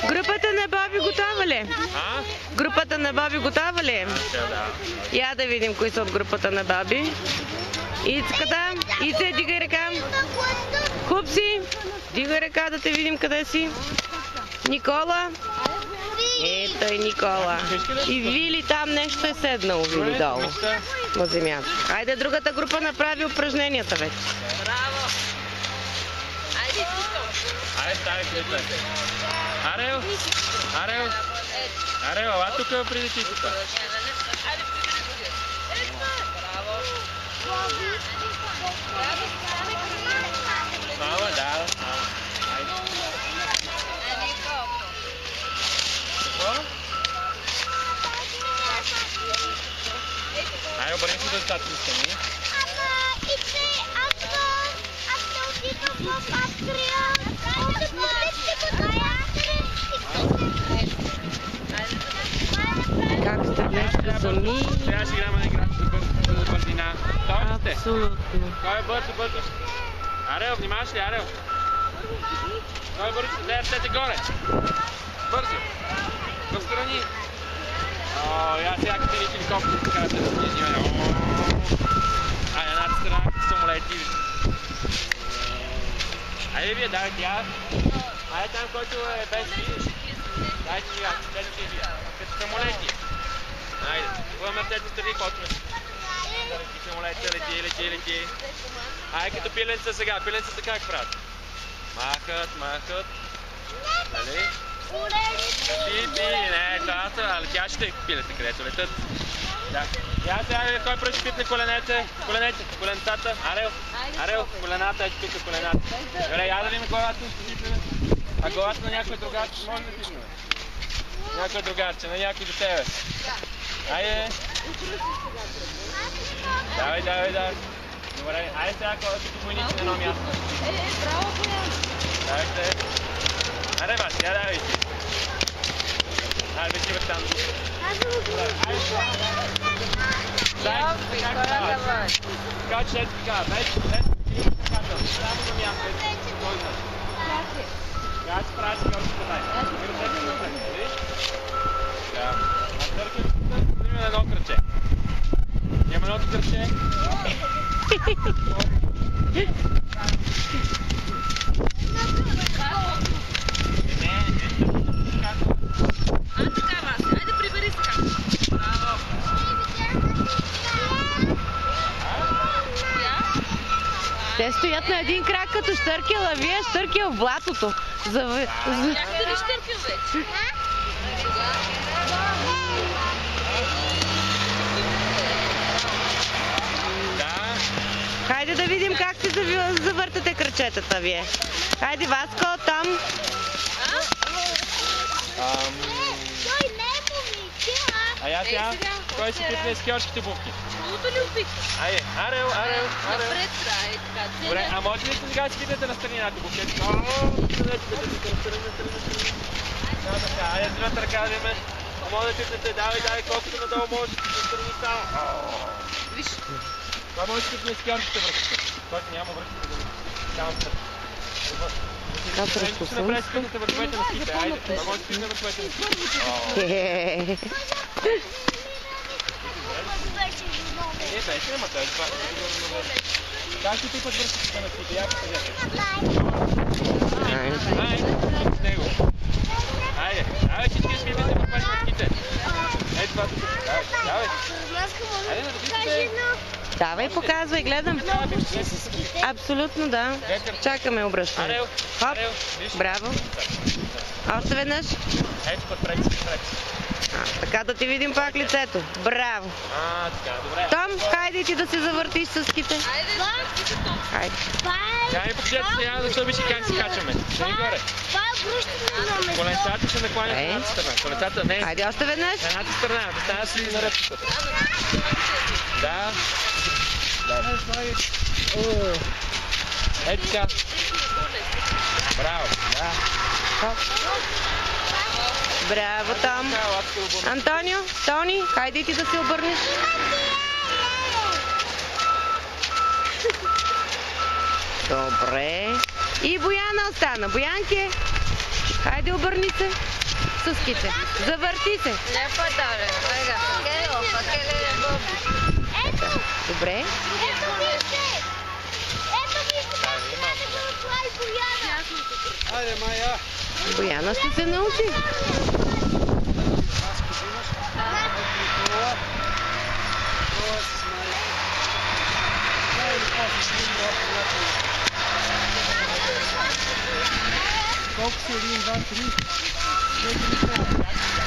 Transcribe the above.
Групата на Боби готова ли? Групата на Боби готова ли? Я да видим кои са от групата на Боби. Ицката, Ице, дигай ръка. Хупси, дигай ръка да те видим къде си. Никола. Ето и Никола. И Вили там нещо е седнало, Вили долу на земята. Айде, другата група направи упражненията вече. Браво! Айде, айде, ставай клипа. Арел! Арел! Арел, ела тук преди чистата. Мама, да. Айде. Какво? Айде, обърни се да стати страни. Как сте днес сами? Сега ще играме на играта за бързина. Дойдете. Абсолютно. Кой е бързо? Арел, внимаваш ли, Арел? Кой е бързо? Дай ръцете горе. Бързо. В страни. Я сега като ни хеликоптер, така да се разминя. Айде, едната страна като самолети. Айде вие, давайте тя. Айде там, който е без ви. Дайте сега, следвайте вие. Като самолети. Айде, поемаме тези страни, който ме. Самолетите, лети. Айде като пиленца сега, пиленцата как правят? Махат. Нали? Пи, не, това са летящите пилета, където летят. Да. Я сега кой пръв ще пипне коленете? Коленцата. Арел, колената, ето тук колената. Добре, я да видим главата ще пипне. А главата на някой другарче може да пипне? Някой другарче, на някой до тебе. Айде. Давай. Добре, айде сега като войници на едно място. браво, Боян! Давайте. Аре, Васи, я давай си. Айде, вече там. Айде, така че ето така, вече само на място, ето който. Сега ще правиш и още подай. Така. А търкаш на едно кръче. Имаме едното кръче. Айде, прибери се как. Браво! Те стоят на един крак като щъркел, а вие щъркел в блатото. Как ти ли щъркел вече? Хайде да видим как си завъртате кръчетата вие. Хайде, Васко, там. Я сега, кой си пипне скиорските бувки? Луто ли опик? Айде, Арел. Напред трябва, така. Добре, а може ли сега си пипнете на странината бувки? Айде, другата ръка да видим. Може да пипнете, давай, колкото надолу може да страни само. Виж. Това може да пипне скиорските връзки. Който няма връзки, само страни. Срещу слънцето. Върховете на ските, айде. Това може да пипне върховете на ските. Беше, ама той е това. Как ще пипат върховете на ските? Я покажете. Айде, с него. Айде, всички ще пипете върховете на ските. Ето това тук. Давай. Айде, да пипете. Давай, показвай, гледам. Абсолютно, да. Чакаме обръщане. Хоп, браво. Още веднъж. Ето, подпред. Така да ти видим пак лицето. Браво. Така, добре. Том, хайде ти да се завъртиш с ските. Хайде. Тя ми покажете сега, защо обичи как се качваме. Ще ни горе. Коленцата се накланят на едната страна. Коленцата не. Хайде още веднъж. Едната страна, да става си на ръпката. Да. Ето така. Браво. Браво, Том. Антонио, Тони, хайде ти да се обърнеш. Добре. И Бояна остана. Боянке. Хайде, обърни се. Съските. Завърти се. Не падале. Айга, факеле, Ето! Добре. Ето вижте! Ето вижте! Това е Бояна! Айде, Майя! Бояна ще се научи. Колко са? 1, 2, 3, 4, 5.